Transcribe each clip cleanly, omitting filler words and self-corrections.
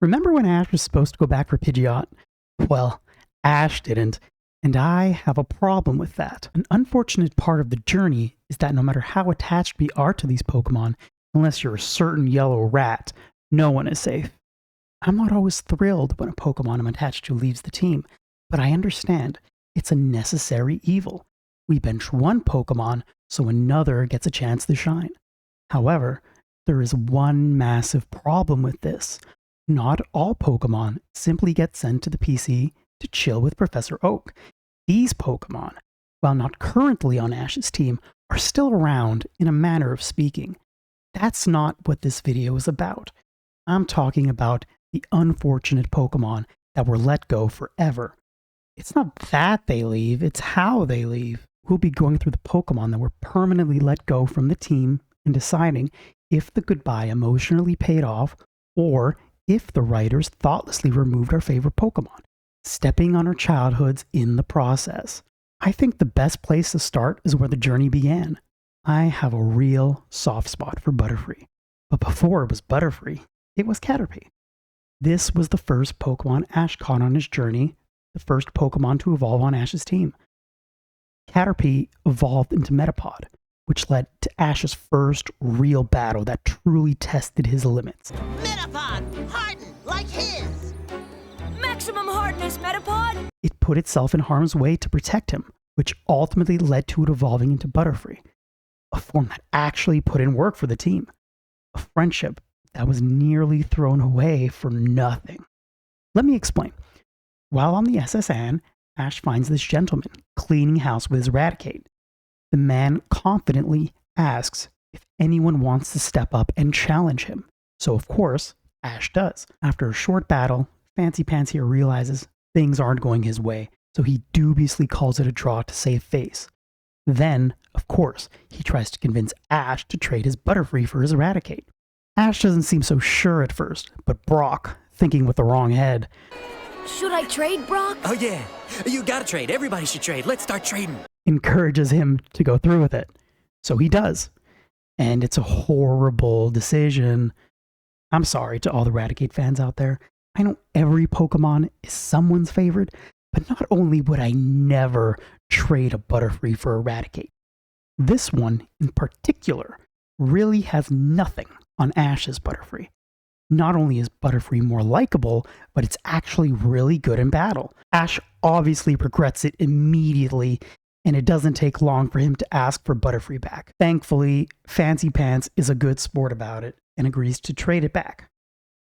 Remember when Ash was supposed to go back for Pidgeot? Well, Ash didn't, and I have a problem with that. An unfortunate part of the journey is that no matter how attached we are to these Pokemon, unless you're a certain yellow rat, no one is safe. I'm not always thrilled when a Pokemon I'm attached to leaves the team, but I understand it's a necessary evil. We bench one Pokemon so another gets a chance to shine. However, there is one massive problem with this. Not all Pokemon simply get sent to the PC to chill with Professor Oak. These Pokemon, while not currently on Ash's team, are still around in a manner of speaking. That's not what this video is about. I'm talking about the unfortunate Pokemon that were let go forever. It's not that they leave, it's how they leave. We'll be going through the Pokemon that were permanently let go from the team and deciding if the goodbye emotionally paid off or if the writers thoughtlessly removed our favorite Pokemon, stepping on our childhoods in the process. I think the best place to start is where the journey began. I have a real soft spot for Butterfree. But before it was Butterfree, it was Caterpie. This was the first Pokemon Ash caught on his journey, the first Pokemon to evolve on Ash's team. Caterpie evolved into Metapod, which led to Ash's first real battle that truly tested his limits. Metapod, hardened like his! Maximum hardness, Metapod! It put itself in harm's way to protect him, which ultimately led to it evolving into Butterfree, a form that actually put in work for the team. A friendship that was nearly thrown away for nothing. Let me explain. While on the SS Anne, Ash finds this gentleman cleaning house with his Raticate. The man confidently asks if anyone wants to step up and challenge him. So of course, Ash does. After a short battle, Fancy Pants here realizes things aren't going his way, so he dubiously calls it a draw to save face. Then, of course, he tries to convince Ash to trade his Butterfree for his Raticate. Ash doesn't seem so sure at first, but Brock, thinking with the wrong head, Should I trade, Brock? Oh yeah, you gotta trade. Everybody should trade. Let's start trading. encourages him to go through with it. So he does. And it's a horrible decision. I'm sorry to all the Raticate fans out there. I know every Pokemon is someone's favorite, but not only would I never trade a Butterfree for a Raticate, this one in particular really has nothing on Ash's Butterfree. Not only is Butterfree more likable, but it's actually really good in battle. Ash obviously regrets it immediately, and it doesn't take long for him to ask for Butterfree back. Thankfully, Fancy Pants is a good sport about it and agrees to trade it back.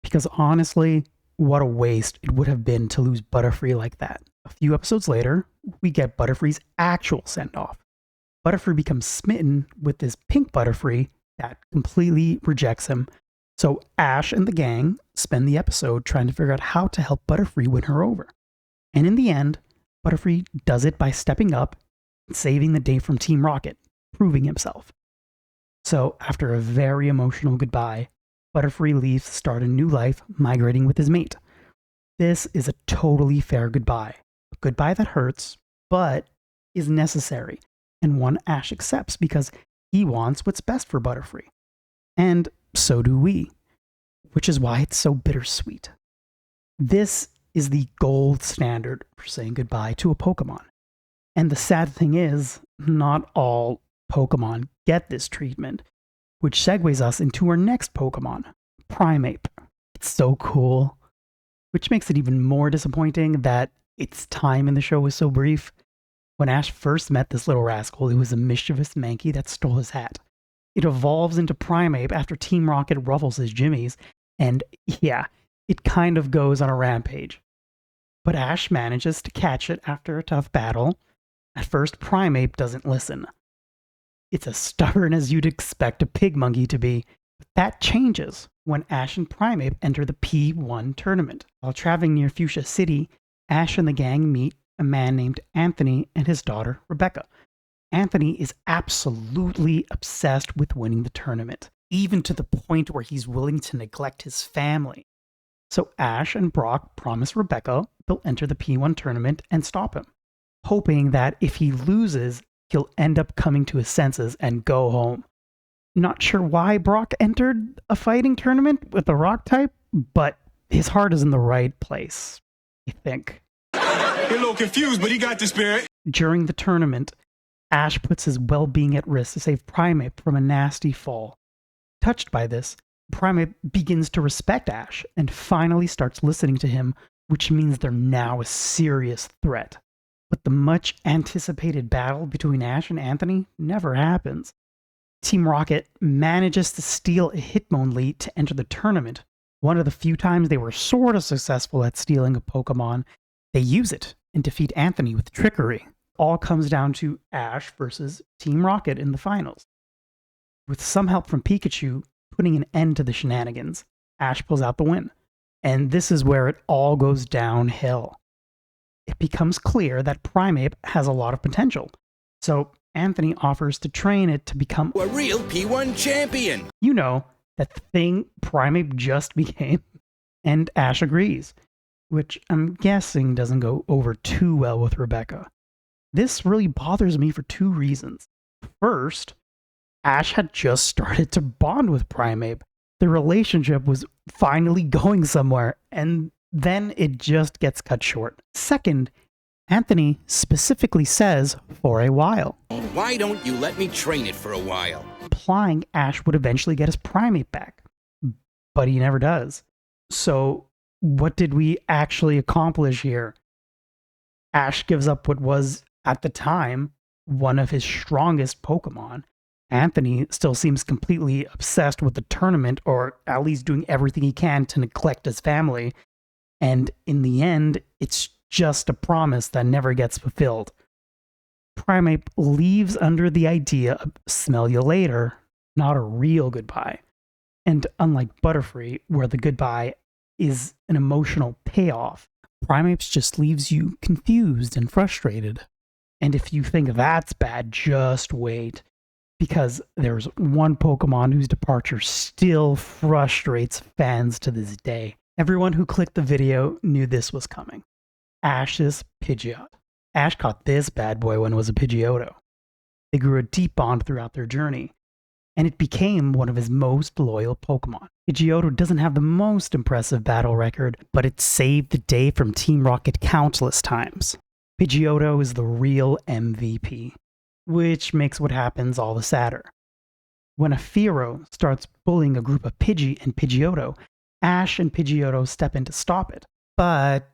Because honestly, what a waste it would have been to lose Butterfree like that. A few episodes later, we get Butterfree's actual send-off. Butterfree becomes smitten with this pink Butterfree that completely rejects him. So Ash and the gang spend the episode trying to figure out how to help Butterfree win her over. And in the end, Butterfree does it by stepping up and saving the day from Team Rocket, proving himself. So after a very emotional goodbye, Butterfree leaves to start a new life migrating with his mate. This is a totally fair goodbye. A goodbye that hurts, but is necessary, and one Ash accepts because he wants what's best for Butterfree. And so do we, which is why it's so bittersweet. This is the gold standard for saying goodbye to a Pokemon. And the sad thing is, not all Pokemon get this treatment, which segues us into our next Pokemon, Primeape. It's so cool, which makes it even more disappointing that its time in the show was so brief. When Ash first met this little rascal, it was a mischievous Mankey that stole his hat. It evolves into Primeape after Team Rocket ruffles his jimmies, and yeah, it kind of goes on a rampage. But Ash manages to catch it after a tough battle. At first, Primeape doesn't listen. It's as stubborn as you'd expect a pig monkey to be. But that changes when Ash and Primeape enter the P1 tournament. While traveling near Fuchsia City, Ash and the gang meet a man named Anthony and his daughter, Rebecca. Anthony is absolutely obsessed with winning the tournament, even to the point where he's willing to neglect his family. So Ash and Brock promise Rebecca they'll enter the P1 tournament and stop him, hoping that if he loses, he'll end up coming to his senses and go home. Not sure why Brock entered a fighting tournament with a rock type, but his heart is in the right place, I think. You're a little confused, but he got the spirit. During the tournament, Ash puts his well-being at risk to save Primeape from a nasty fall. Touched by this, Primeape begins to respect Ash and finally starts listening to him, which means they're now a serious threat. But the much anticipated battle between Ash and Anthony never happens. Team Rocket manages to steal a Hitmon lead to enter the tournament. One of the few times they were sort of successful at stealing a Pokemon, they use it and defeat Anthony with trickery. All comes down to Ash versus Team Rocket in the finals. With some help from Pikachu putting an end to the shenanigans, Ash pulls out the win. And this is where it all goes downhill. It becomes clear that Primeape has a lot of potential. So Anthony offers to train it to become a real P1 champion. You know, that thing Primeape just became. And Ash agrees, which I'm guessing doesn't go over too well with Rebecca. This really bothers me for two reasons. First, Ash had just started to bond with Primeape. The relationship was finally going somewhere, and then it just gets cut short. Second, Anthony specifically says, for a while. Why don't you let me train it for a while? Implying Ash would eventually get his Primeape back. But he never does. So, what did we actually accomplish here? Ash gives up what was, at the time, one of his strongest Pokemon. Anthony still seems completely obsessed with the tournament, or at least doing everything he can to neglect his family. And in the end, it's just a promise that never gets fulfilled. Primeape leaves under the idea of smell you later, not a real goodbye. And unlike Butterfree, where the goodbye is an emotional payoff, Primeape just leaves you confused and frustrated. And if you think that's bad, just wait. Because there's one Pokemon whose departure still frustrates fans to this day. Everyone who clicked the video knew this was coming. Ash's Pidgeot. Ash caught this bad boy when it was a Pidgeotto. They grew a deep bond throughout their journey, and it became one of his most loyal Pokemon. Pidgeotto doesn't have the most impressive battle record, but it saved the day from Team Rocket countless times. Pidgeotto is the real MVP, which makes what happens all the sadder. When a Fearow starts bullying a group of Pidgey and Pidgeotto, Ash and Pidgeotto step in to stop it. But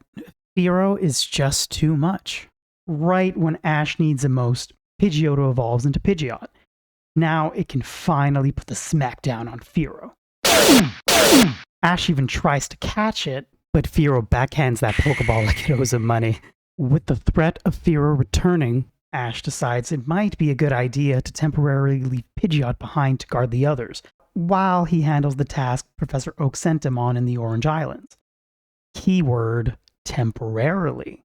Fearow is just too much. Right when Ash needs it most, Pidgeotto evolves into Pidgeot. Now it can finally put the smackdown on Fearow. Ash even tries to catch it, but Fearow backhands that Pokeball like it owes him money. With the threat of Fearow returning, Ash decides it might be a good idea to temporarily leave Pidgeot behind to guard the others, while he handles the task Professor Oak sent him on in the Orange Islands. Keyword, temporarily.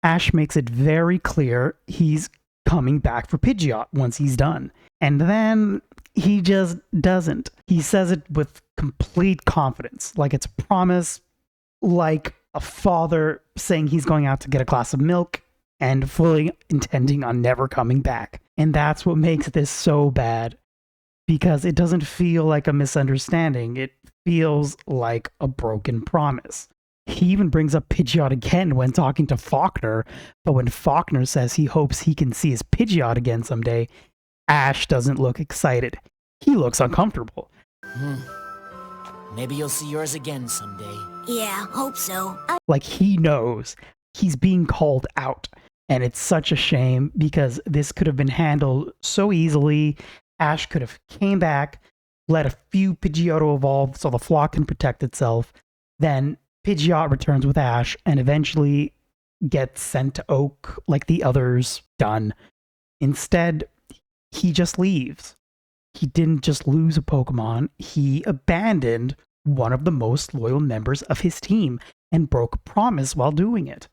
Ash makes it very clear he's coming back for Pidgeot once he's done. And then he just doesn't. He says it with complete confidence, like it's a promise, like a father saying he's going out to get a glass of milk and fully intending on never coming back. And that's what makes this so bad, because it doesn't feel like a misunderstanding. It feels like a broken promise. He even brings up Pidgeot again when talking to Faulkner, but when Faulkner says he hopes he can see his Pidgeot again someday, Ash doesn't look excited. He looks uncomfortable. Maybe you'll see yours again someday. Yeah, hope so. Like he knows he's being called out. And it's such a shame, because this could have been handled so easily. Ash could have came back, let a few Pidgeotto evolve so the flock can protect itself. Then Pidgeot returns with Ash and eventually gets sent to Oak like the others done. Instead, he just leaves. He didn't just lose a Pokemon, he abandoned one of the most loyal members of his team and broke a promise while doing it.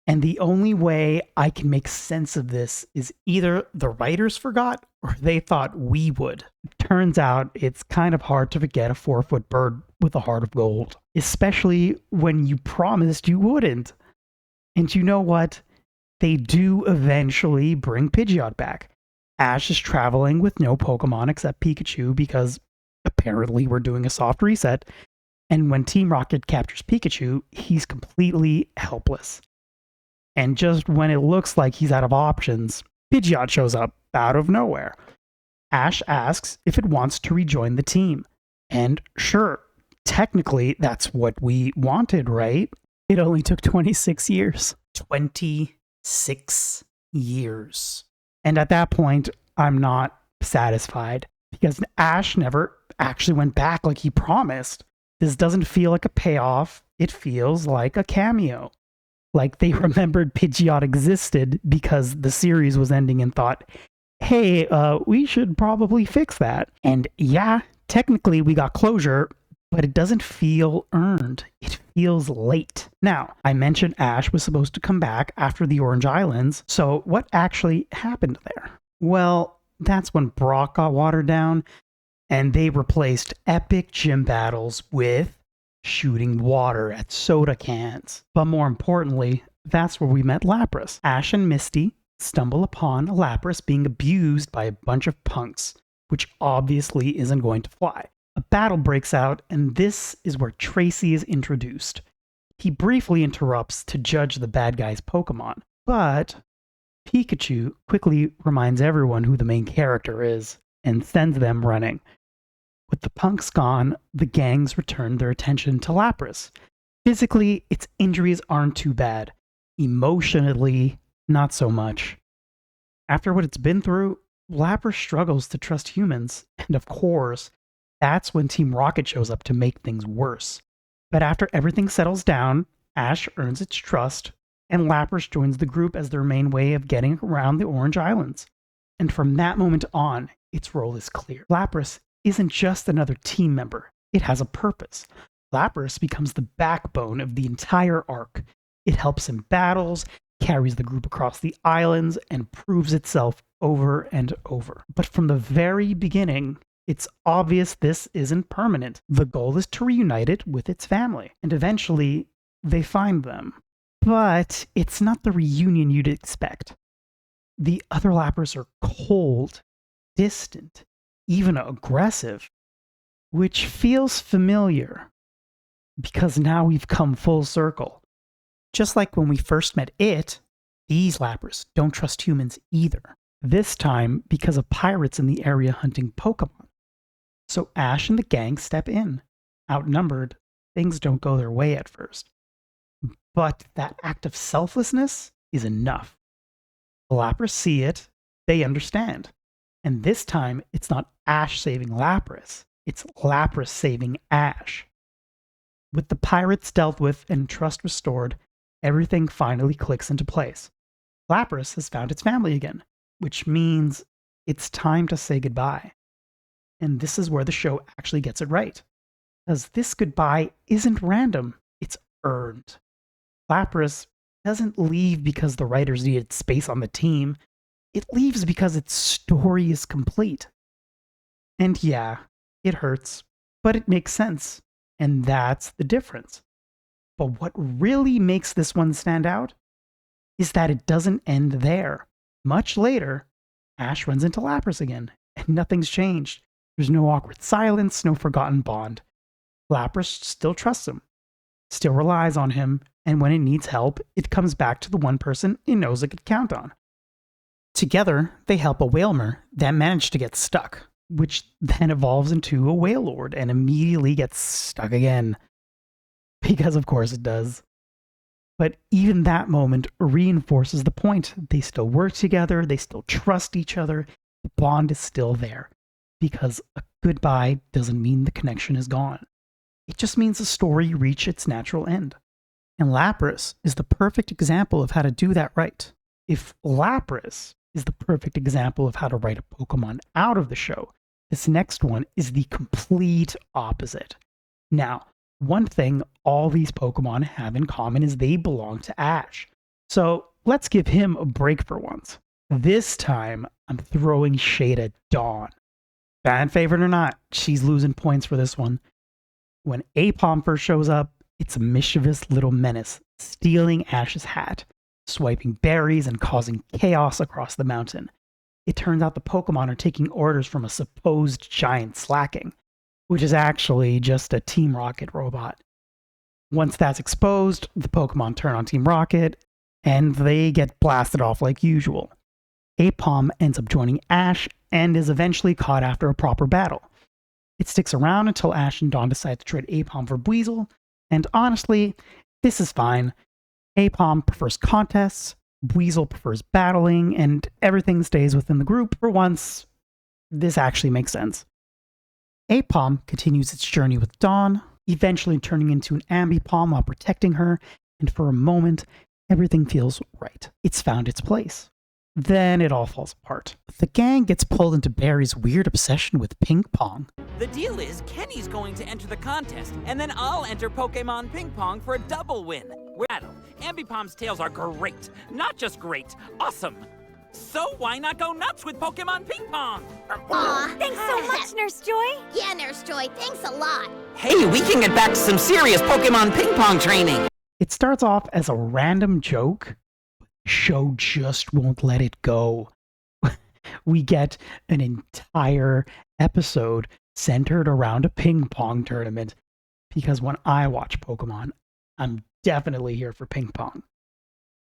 And the only way I can make sense of this is either the writers forgot or they thought we would. Turns out it's kind of hard to forget a 4-foot bird with a heart of gold, especially when you promised you wouldn't. And you know what? They do eventually bring Pidgeot back. Ash is traveling with no Pokemon except Pikachu because apparently we're doing a soft reset. And when Team Rocket captures Pikachu, he's completely helpless. And just when it looks like he's out of options, Pidgeot shows up out of nowhere. Ash asks if it wants to rejoin the team. And sure, technically that's what we wanted, right? It only took 26 years. 26 years. And at that point, I'm not satisfied because Ash never actually went back like he promised. This doesn't feel like a payoff. It feels like a cameo. Like they remembered Pidgeot existed because the series was ending and thought, hey, we should probably fix that. And yeah, technically we got closure, but it doesn't feel earned. It feels late. Now, I mentioned Ash was supposed to come back after the Orange Islands, so what actually happened there? Well, that's when Brock got watered down, and they replaced epic gym battles with shooting water at soda cans. But more importantly, that's where we met Lapras. Ash and Misty stumble upon Lapras being abused by a bunch of punks, which obviously isn't going to fly. A battle breaks out, and this is where Tracy is introduced. He briefly interrupts to judge the bad guy's Pokemon, but Pikachu quickly reminds everyone who the main character is and sends them running. With the punks gone, the gangs return their attention to Lapras. Physically, its injuries aren't too bad. Emotionally, not so much. After what it's been through, Lapras struggles to trust humans, and of course, that's when Team Rocket shows up to make things worse. But after everything settles down, Ash earns its trust, and Lapras joins the group as their main way of getting around the Orange Islands. And from that moment on, its role is clear. Lapras isn't just another team member, it has a purpose. Lapras becomes the backbone of the entire arc. It helps in battles, carries the group across the islands, and proves itself over and over. But from the very beginning, it's obvious this isn't permanent. The goal is to reunite it with its family, and eventually they find them. But it's not the reunion you'd expect. The other Lapras are cold, distant, even aggressive, which feels familiar because now we've come full circle. Just like when we first met it, these Lapras don't trust humans either. This time because of pirates in the area hunting Pokemon. So Ash and the gang step in. Outnumbered, things don't go their way at first. But that act of selflessness is enough. The Lapras see it, they understand. And this time, it's not Ash saving Lapras, it's Lapras saving Ash. With the pirates dealt with and trust restored, everything finally clicks into place. Lapras has found its family again, which means it's time to say goodbye. And this is where the show actually gets it right. Because this goodbye isn't random, it's earned. Lapras doesn't leave because the writers needed space on the team. It leaves because its story is complete. And yeah, it hurts, but it makes sense. And that's the difference. But what really makes this one stand out is that it doesn't end there. Much later, Ash runs into Lapras again, and nothing's changed. There's no awkward silence, no forgotten bond. Lapras still trusts him, still relies on him, and when it needs help, it comes back to the one person it knows it could count on. Together, they help a Whalmer that managed to get stuck, which then evolves into a Wailord and immediately gets stuck again. Because of course it does. But even that moment reinforces the point. They still work together, they still trust each other, the bond is still there. Because a goodbye doesn't mean the connection is gone. It just means the story reached its natural end. And Lapras is the perfect example of how to do that right. If Lapras is the perfect example of how to write a Pokemon out of the show, this next one is the complete opposite. Now, one thing all these Pokemon have in common is they belong to Ash. So let's give him a break for once. This time, I'm throwing shade at Dawn. Fan favorite or not, she's losing points for this one. When Ambipom first shows up, it's a mischievous little menace, stealing Ash's hat, swiping berries and causing chaos across the mountain. It turns out the Pokemon are taking orders from a supposed giant slacking. which is actually just a Team Rocket robot. Once that's exposed, the Pokemon turn on Team Rocket, and they get blasted off like usual. Ambipom ends up joining Ash and is eventually caught after a proper battle. It sticks around until Ash and Dawn decide to trade Ambipom for Weasel, and honestly, this is fine. Ambipom prefers contests, Weasel prefers battling, and everything stays within the group. For once, this actually makes sense. Ambipom continues its journey with Dawn, eventually turning into an Ambipom while protecting her, and for a moment, everything feels right. It's found its place. Then it all falls apart. The gang gets pulled into Barry's weird obsession with ping pong. The deal is, Kenny's going to enter the contest, and then I'll enter Pokemon Ping Pong for a double win. Rattle, Ambipom's tails are great. Not just great, awesome. So why not go nuts with Pokemon Ping Pong? Aw. Thanks so much, Nurse Joy. Yeah, Nurse Joy, thanks a lot. Hey, we can get back to some serious Pokemon Ping Pong training. It starts off as a random joke, but the show just won't let it go. We get an entire episode centered around a ping pong tournament, because when I watch Pokemon, I'm definitely here for ping pong.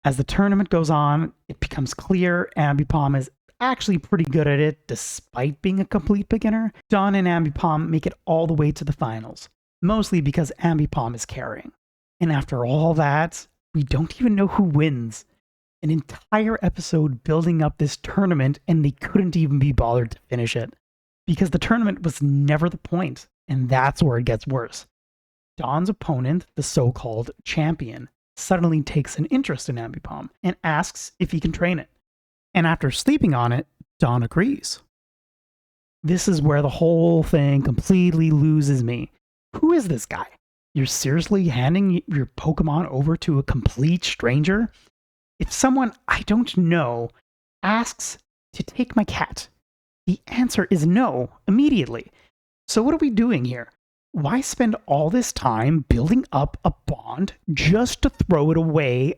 As the tournament goes on, it becomes clear Ambipom is actually pretty good at it despite being a complete beginner. Dawn and Ambipom make it all the way to the finals, mostly because Ambipom is carrying. And after all that, we don't even know who wins. An entire episode building up this tournament, and they couldn't even be bothered to finish it. Because the tournament was never the point, and that's where it gets worse. Dawn's opponent, the so-called champion, suddenly takes an interest in Ambipom and asks if he can train it. And after sleeping on it, Dawn agrees. This is where the whole thing completely loses me. Who is this guy? You're seriously handing your Pokemon over to a complete stranger? If someone I don't know asks to take my cat, the answer is no immediately. So what are we doing here? Why spend all this time building up a bond just to throw it away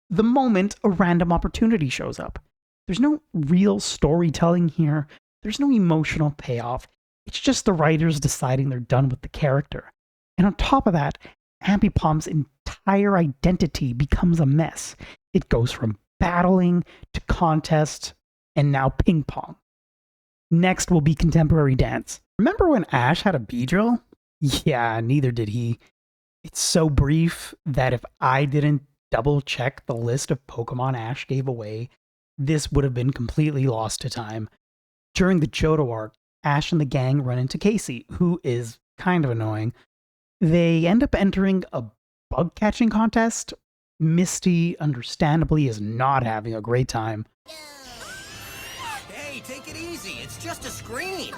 the moment a random opportunity shows up? There's no real storytelling here. There's no emotional payoff. It's just the writers deciding they're done with the character. And on top of that, Ambipom's entire identity becomes a mess. It goes from battling to contest and now ping pong. Next will be contemporary dance. Remember when Ash had a Beedrill? Yeah, neither did he. It's so brief that if I didn't double check the list of Pokemon Ash gave away, this would have been completely lost to time. During the Johto arc, Ash and the gang run into Casey, who is kind of annoying. They end up entering a bug catching contest. Misty, understandably, is not having a great time. Hey, take it easy. It's just a screen.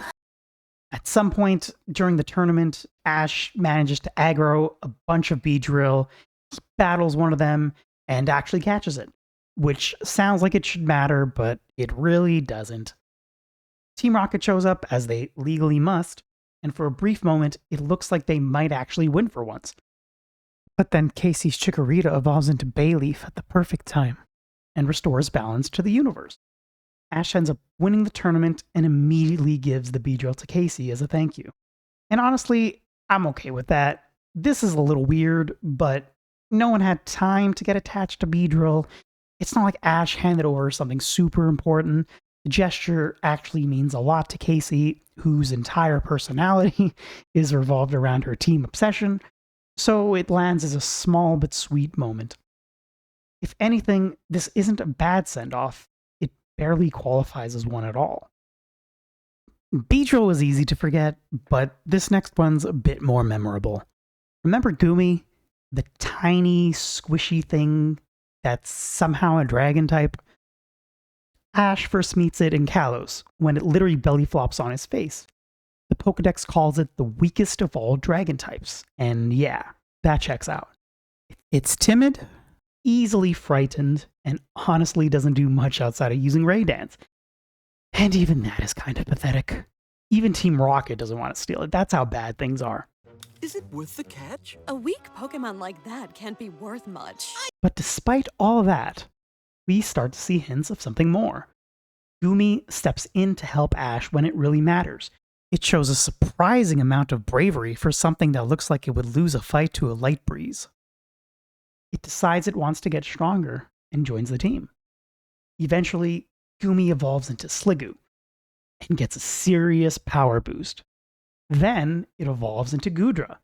At some point during the tournament, Ash manages to aggro a bunch of Beedrill, battles one of them, and actually catches it, which sounds like it should matter, but it really doesn't. Team Rocket shows up, as they legally must, and for a brief moment, it looks like they might actually win for once. But then Casey's Chikorita evolves into Bayleaf at the perfect time, and restores balance to the universe. Ash ends up winning the tournament and immediately gives the Beedrill to Casey as a thank you. And honestly, I'm okay with that. This is a little weird, but no one had time to get attached to Beedrill. It's not like Ash handed over something super important. The gesture actually means a lot to Casey, whose entire personality is revolved around her team obsession, so it lands as a small but sweet moment. If anything, this isn't a bad send-off. It barely qualifies as one at all. Beedrill was easy to forget, but this next one's a bit more memorable. Remember Goomy? The tiny, squishy thing that's somehow a dragon type? Ash first meets it in Kalos, when it literally belly flops on his face. The Pokedex calls it the weakest of all dragon types, and yeah, that checks out. It's timid, easily frightened, and honestly doesn't do much outside of using Ray Dance. And even that is kind of pathetic. Even Team Rocket doesn't want to steal it. That's how bad things are. Is it worth the catch? A weak Pokemon like that can't be worth much. But despite all that, we start to see hints of something more. Goomy steps in to help Ash when it really matters. It shows a surprising amount of bravery for something that looks like it would lose a fight to a light breeze. It decides it wants to get stronger and joins the team. Eventually, Goomy evolves into Sliggoo and gets a serious power boost. Then it evolves into Goodra.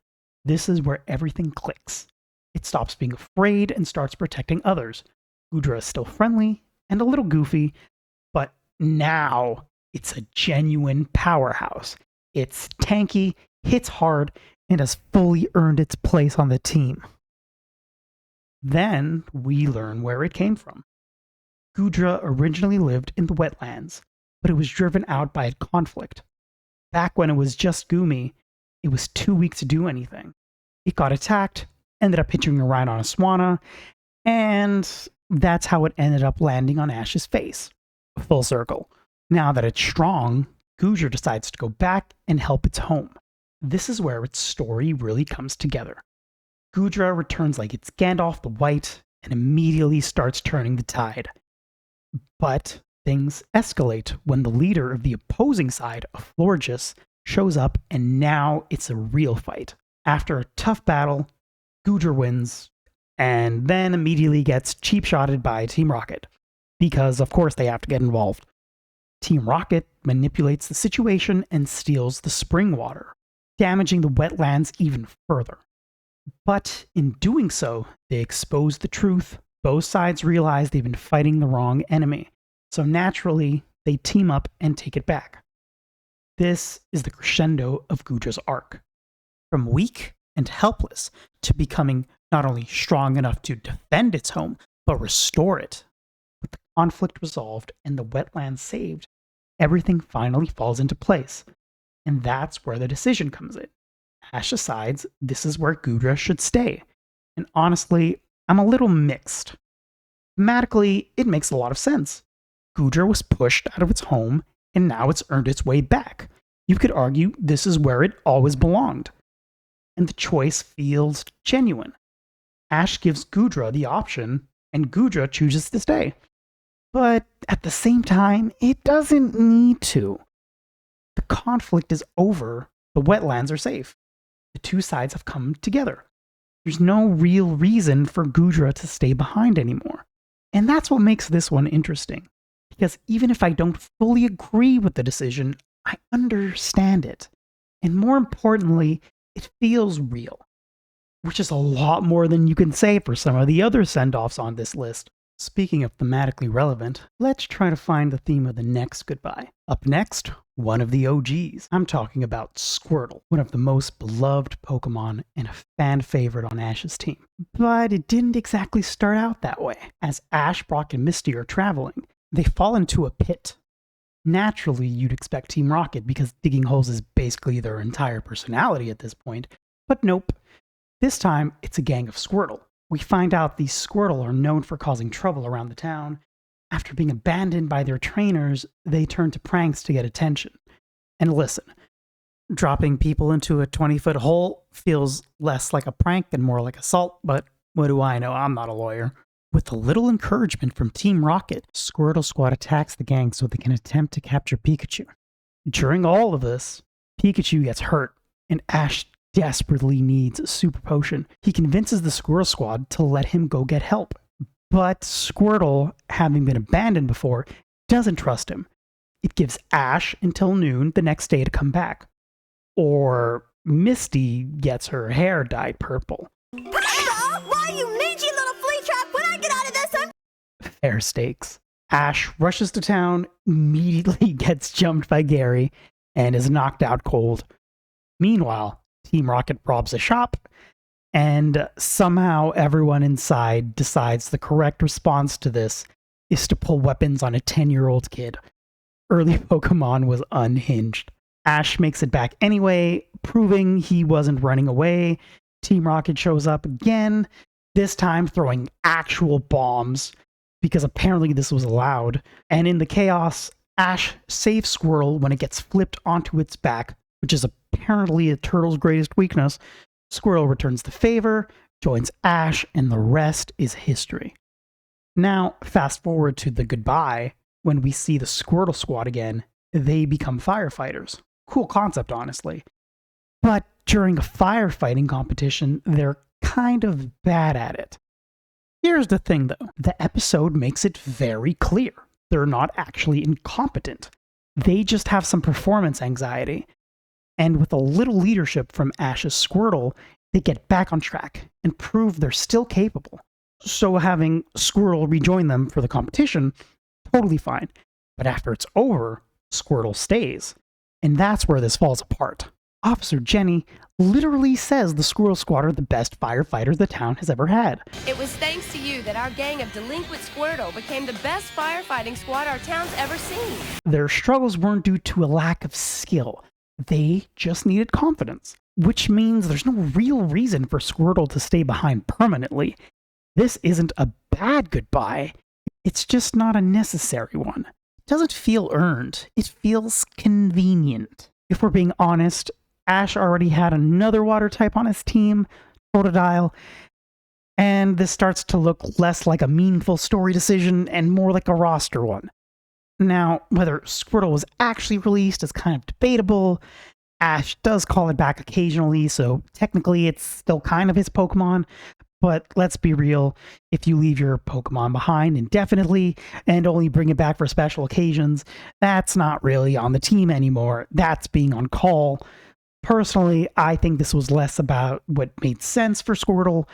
This is where everything clicks. It stops being afraid and starts protecting others. Goodra is still friendly and a little goofy, but now it's a genuine powerhouse. It's tanky, hits hard, and has fully earned its place on the team. Then we learn where it came from. Goodra originally lived in the wetlands, but it was driven out by a conflict. Back when it was just Goomy, it was too weak to do anything. It got attacked, ended up hitching a ride on a Swanna, and that's how it ended up landing on Ash's face. Full circle. Now that it's strong, Goodra decides to go back and help its home. This is where its story really comes together. Goodra returns like it's Gandalf the White and immediately starts turning the tide. But things escalate when the leader of the opposing side, a Florges, shows up, and now it's a real fight. After a tough battle, Goodra wins, and then immediately gets cheap-shotted by Team Rocket, because of course they have to get involved. Team Rocket manipulates the situation and steals the spring water, damaging the wetlands even further. But in doing so, they expose the truth. Both sides realize they've been fighting the wrong enemy, so naturally, they team up and take it back. This is the crescendo of Goodra's arc. From weak and helpless to becoming not only strong enough to defend its home, but restore it. With the conflict resolved and the wetlands saved, everything finally falls into place. And that's where the decision comes in. Ash decides this is where Goodra should stay. And honestly, I'm a little mixed. Thematically, it makes a lot of sense. Goodra was pushed out of its home, and now it's earned its way back. You could argue this is where it always belonged. And the choice feels genuine. Ash gives Goodra the option, and Goodra chooses to stay. But at the same time, it doesn't need to. The conflict is over, the wetlands are safe. The two sides have come together. There's no real reason for Goodra to stay behind anymore. And that's what makes this one interesting. Because even if I don't fully agree with the decision, I understand it. And more importantly, it feels real. Which is a lot more than you can say for some of the other send-offs on this list. Speaking of thematically relevant, let's try to find the theme of the next goodbye. Up next, one of the OGs. I'm talking about Squirtle, one of the most beloved Pokemon and a fan favorite on Ash's team. But it didn't exactly start out that way. As Ash, Brock, and Misty are traveling, they fall into a pit. Naturally, you'd expect Team Rocket because digging holes is basically their entire personality at this point. But nope. This time, it's a gang of Squirtle. We find out these Squirtle are known for causing trouble around the town. After being abandoned by their trainers, they turn to pranks to get attention. And listen, dropping people into a 20-foot hole feels less like a prank and more like assault, but what do I know? I'm not a lawyer. With a little encouragement from Team Rocket, Squirtle Squad attacks the gang so they can attempt to capture Pikachu. During all of this, Pikachu gets hurt, and Ash desperately needs a super potion. He convinces the Squirtle Squad to let him go get help. But Squirtle, having been abandoned before, doesn't trust him. It gives Ash until noon the next day to come back. Or Misty gets her hair dyed purple. Why you mangy little flea trap when I get out of this? Fair stakes. Ash rushes to town, immediately gets jumped by Gary, and is knocked out cold. Meanwhile, Team Rocket robs a shop, and somehow everyone inside decides the correct response to this is to pull weapons on a 10-year-old kid. Early Pokemon was unhinged. Ash makes it back anyway, proving he wasn't running away. Team Rocket shows up again, this time throwing actual bombs, because apparently this was allowed. And in the chaos, Ash saves Squirtle when it gets flipped onto its back, which is apparently a turtle's greatest weakness. Squirtle returns the favor, joins Ash, and the rest is history. Now, fast forward to the goodbye. When we see the Squirtle Squad again, they become firefighters. Cool concept, honestly. But during a firefighting competition, they're kind of bad at it. Here's the thing, though. The episode makes it very clear. They're not actually incompetent. They just have some performance anxiety. And with a little leadership from Ash's Squirtle, they get back on track and prove they're still capable. So having Squirtle rejoin them for the competition, totally fine. But after it's over, Squirtle stays. And that's where this falls apart. Officer Jenny literally says the Squirrel Squad are the best firefighters the town has ever had. It was thanks to you that our gang of delinquent Squirtle became the best firefighting squad our town's ever seen. Their struggles weren't due to a lack of skill. They just needed confidence, which means there's no real reason for Squirtle to stay behind permanently. This isn't a bad goodbye. It's just not a necessary one. It doesn't feel earned. It feels convenient. If we're being honest, Ash already had another water type on his team, Totodile, and this starts to look less like a meaningful story decision and more like a roster one. Now, whether Squirtle was actually released is kind of debatable. Ash does call it back occasionally, so technically it's still kind of his Pokemon. But let's be real, if you leave your Pokemon behind indefinitely and only bring it back for special occasions, that's not really on the team anymore. That's being on call. Personally, I think this was less about what made sense for Squirtle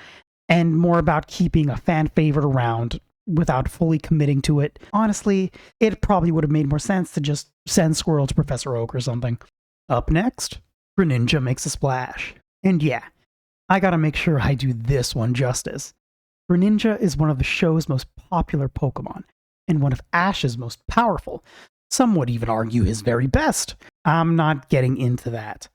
and more about keeping a fan favorite around without fully committing to it. Honestly, it probably would have made more sense to just send Squirtle to Professor Oak or something. Up next, Greninja makes a splash. And yeah, I gotta make sure I do this one justice. Greninja is one of the show's most popular Pokemon, and one of Ash's most powerful. Some would even argue his very best. I'm not getting into that.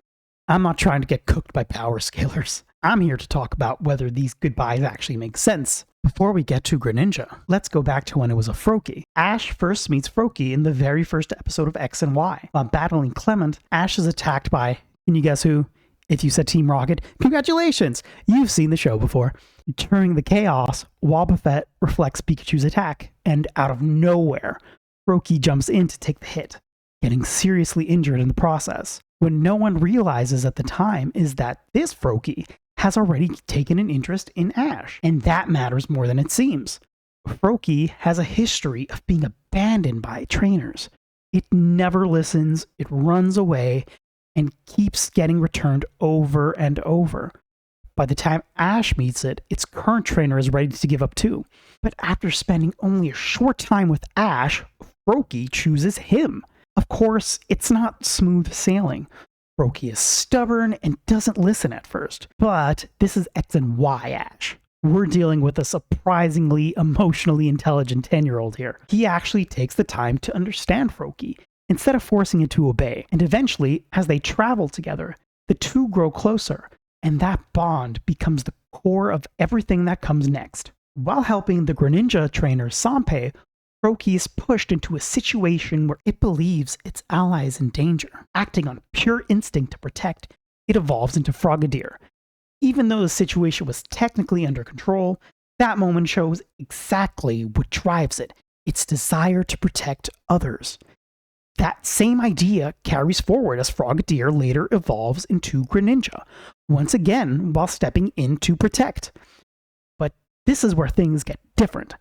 I'm not trying to get cooked by power scalers. I'm here to talk about whether these goodbyes actually make sense. Before we get to Greninja, let's go back to when it was a Froakie. Ash first meets Froakie in the very first episode of X and Y. While battling Clement, Ash is attacked by, can you guess who? If you said Team Rocket, congratulations! You've seen the show before. During the chaos, Wobbuffet reflects Pikachu's attack, and out of nowhere, Froakie jumps in to take the hit, getting seriously injured in the process. What no one realizes at the time is that this Froakie has already taken an interest in Ash, and that matters more than it seems. Froakie has a history of being abandoned by trainers. It never listens, it runs away, and keeps getting returned over and over. By the time Ash meets it, its current trainer is ready to give up too. But after spending only a short time with Ash, Froakie chooses him. Of course, it's not smooth sailing. Froakie is stubborn and doesn't listen at first. But this is X and Y Ash. We're dealing with a surprisingly emotionally intelligent 10-year-old here. He actually takes the time to understand Froakie, instead of forcing it to obey. And eventually, as they travel together, the two grow closer, and that bond becomes the core of everything that comes next. While helping the Greninja trainer Sampe, Froakie is pushed into a situation where it believes its ally is in danger. Acting on pure instinct to protect, it evolves into Frogadier. Even though the situation was technically under control, that moment shows exactly what drives it, its desire to protect others. That same idea carries forward as Frogadier later evolves into Greninja, once again while stepping in to protect. But this is where things get different.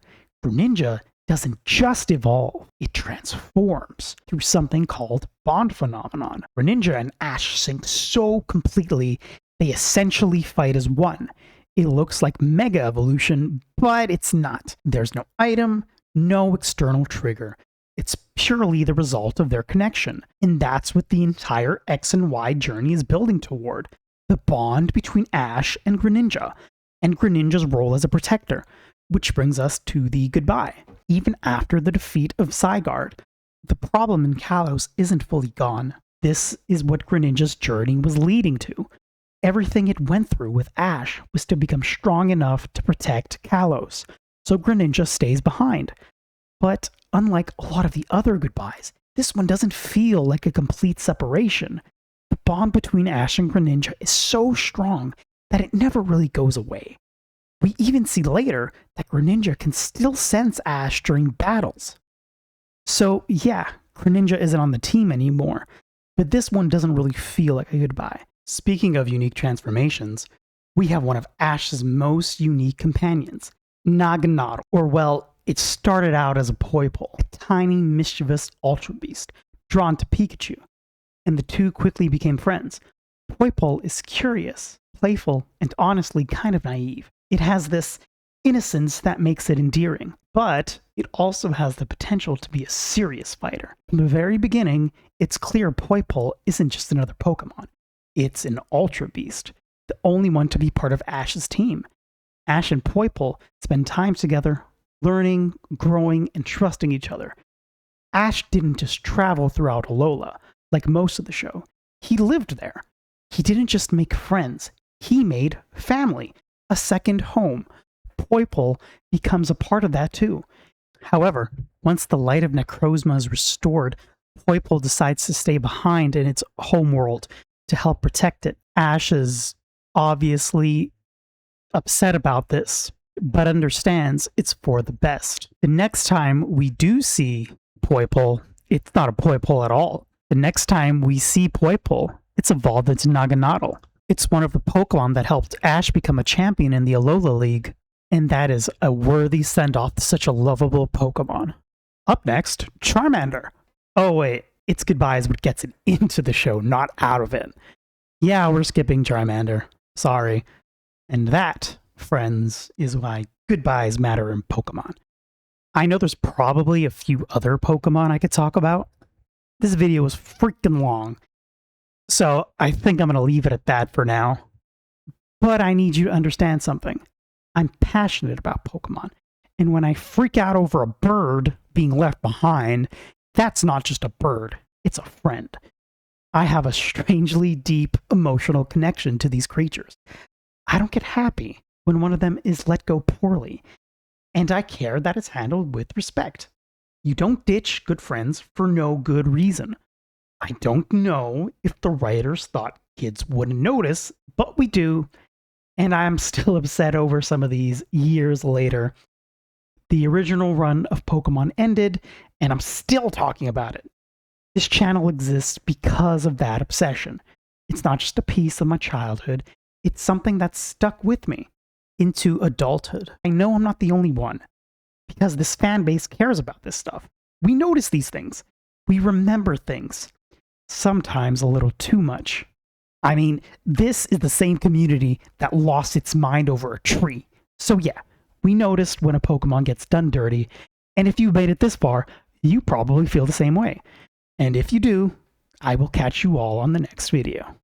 Greninja doesn't just evolve, it transforms through something called bond phenomenon. Greninja and Ash sync so completely, they essentially fight as one. It looks like mega evolution, but it's not. There's no item, no external trigger. It's purely the result of their connection, and that's what the entire X and Y journey is building toward. The bond between Ash and Greninja's role as a protector, which brings us to the goodbye. Even after the defeat of Zygarde, the problem in Kalos isn't fully gone. This is what Greninja's journey was leading to. Everything it went through with Ash was to become strong enough to protect Kalos, so Greninja stays behind. But unlike a lot of the other goodbyes, this one doesn't feel like a complete separation. The bond between Ash and Greninja is so strong that it never really goes away. We even see later that Greninja can still sense Ash during battles. So yeah, Greninja isn't on the team anymore, But this one doesn't really feel like a goodbye. Speaking of unique transformations, we have one of Ash's most unique companions, Naganadel. Or well, it started out as a Poipole, a tiny, mischievous Ultra Beast, drawn to Pikachu, and the two quickly became friends. Poipole is curious, playful, and honestly kind of naive. It has this innocence that makes it endearing, but it also has the potential to be a serious fighter. From the very beginning, it's clear Poipole isn't just another Pokemon. It's an Ultra Beast, the only one to be part of Ash's team. Ash and Poipole spend time together, learning, growing, and trusting each other. Ash didn't just travel throughout Alola, like most of the show. He lived there. He didn't just make friends, he made family, a second home. Poipole becomes a part of that too. However, once the light of Necrozma is restored, Poipole decides to stay behind in its homeworld to help protect it. Ash is obviously upset about this, but understands it's for the best. The next time we do see Poipole, it's not a Poipole at all. The next time we see Poipole, it's evolved into Naganadel. It's one of the Pokemon that helped Ash become a champion in the Alola League, and that is a worthy send-off to such a lovable Pokemon. Up next, Charmander. Oh wait, it's goodbye is what gets it into the show, not out of it. Yeah, we're skipping Charmander. Sorry. And that, friends, is why goodbyes matter in Pokemon. I know there's probably a few other Pokemon I could talk about. This video is freaking long, so I think I'm going to leave it at that for now. But I need you to understand something. I'm passionate about Pokemon, and when I freak out over a bird being left behind, that's not just a bird, it's a friend. I have a strangely deep emotional connection to these creatures. I don't get happy when one of them is let go poorly, and I care that it's handled with respect. You don't ditch good friends for no good reason. I don't know if the writers thought kids wouldn't notice, but we do, and I'm still upset over some of these years later. The original run of Pokemon ended, and I'm still talking about it. This channel exists because of that obsession. It's not just a piece of my childhood, it's something that's stuck with me into adulthood. I know I'm not the only one, because this fan base cares about this stuff. We notice these things. We remember things. Sometimes a little too much. I mean, this is the same community that lost its mind over a tree. So yeah, we noticed when a Pokemon gets done dirty, and if you made it this far, you probably feel the same way. And if you do, I will catch you all on the next video.